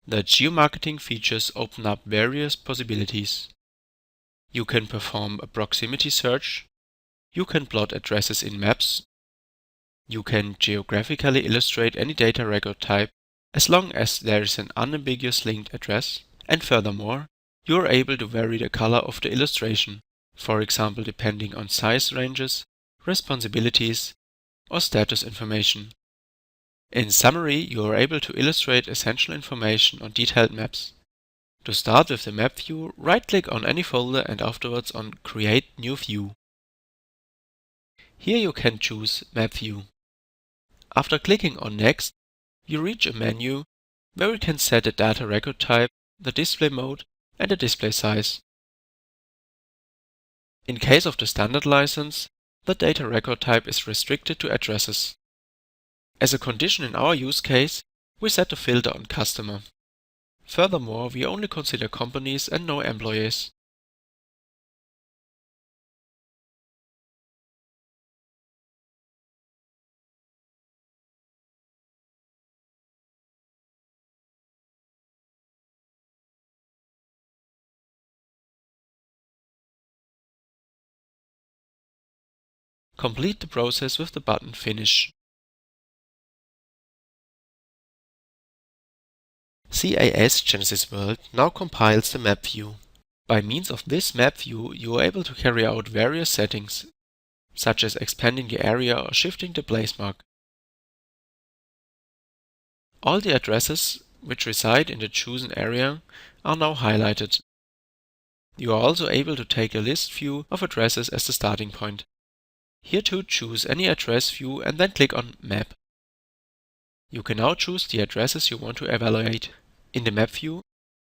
The geomarketing features open up various possibilities. You can perform a proximity search, you can plot addresses in maps, you can geographically illustrate any data record type as long as there is an unambiguous linked address, and furthermore, you are able to vary the color of the illustration, for example depending on size ranges, responsibilities, or status information. In summary, you are able to illustrate essential information on detailed maps. To start with the map view, right-click on any folder and afterwards on Create New View. Here you can choose Map View. After clicking on Next, you reach a menu where you can set the data record type, the display mode, and the display size. In case of the standard license, the data record type is restricted to addresses. As a condition in our use case, we set the filter on customer. Furthermore, we only consider companies and no employees. Complete the process with the button Finish. CAS GenesisWorld now compiles the map view. By means of this map view, you are able to carry out various settings, such as expanding the area or shifting the placemark. All the addresses which reside in the chosen area are now highlighted. You are also able to take a list view of addresses as the starting point. Here too, choose any address view and then click on Map. You can now choose the addresses you want to evaluate. In the map view,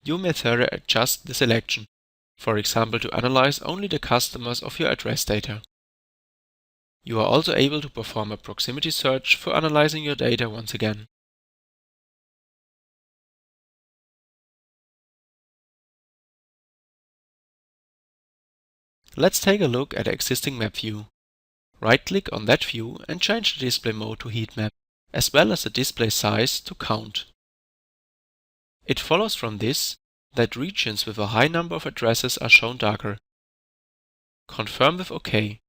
you may further adjust the selection, for example to analyze only the customers of your address data. You are also able to perform a proximity search for analyzing your data once again. Let's take a look at the existing map view. Right-click on that view and change the display mode to Heatmap, as well as the display size to Count. It follows from this that regions with a high number of addresses are shown darker. Confirm with OK.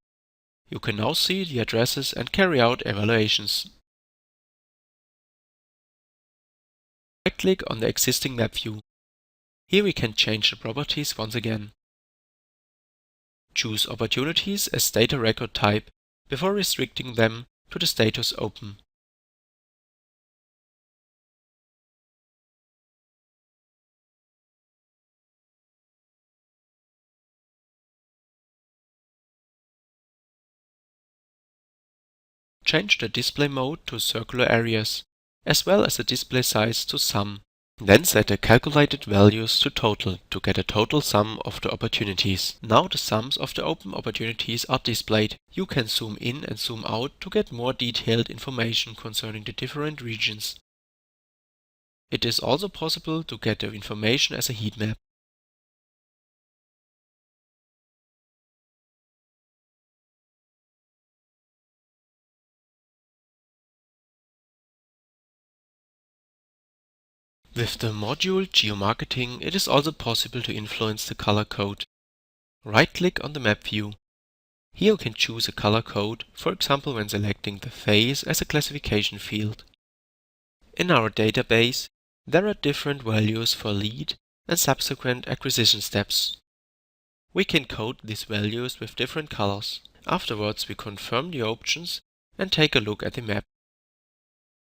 You can now see the addresses and carry out evaluations. Right-click on the existing map view. Here we can change the properties once again. Choose Opportunities as data record type before restricting them to the status Open. Change the display mode to circular areas, as well as the display size to Sum. Then set the calculated values to Total to get a total sum of the opportunities. Now the sums of the open opportunities are displayed. You can zoom in and zoom out to get more detailed information concerning the different regions. It is also possible to get the information as a heat map. With the Modulul Geomarketing, it is also possible to influence the color code. Right-click on the map view. Here you can choose a color code, for example when selecting the face as a classification field. In our database, there are different values for lead and subsequent acquisition steps. We can code these values with different colors. Afterwards, we confirm the options and take a look at the map.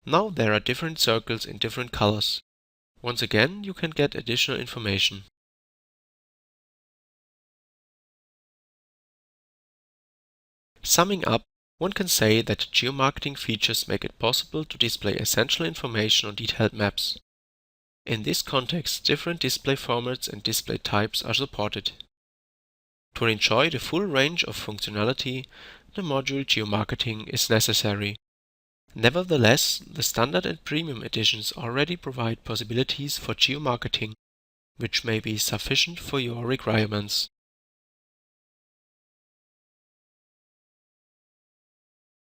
Now there are different circles in different colors. Once again, you can get additional information. Summing up, one can say that geomarketing features make it possible to display essential information on detailed maps. In this context, different display formats and display types are supported. To enjoy the full range of functionality, the Modulul Geomarketing is necessary. Nevertheless, the standard and premium editions already provide possibilities for geomarketing, which may be sufficient for your requirements.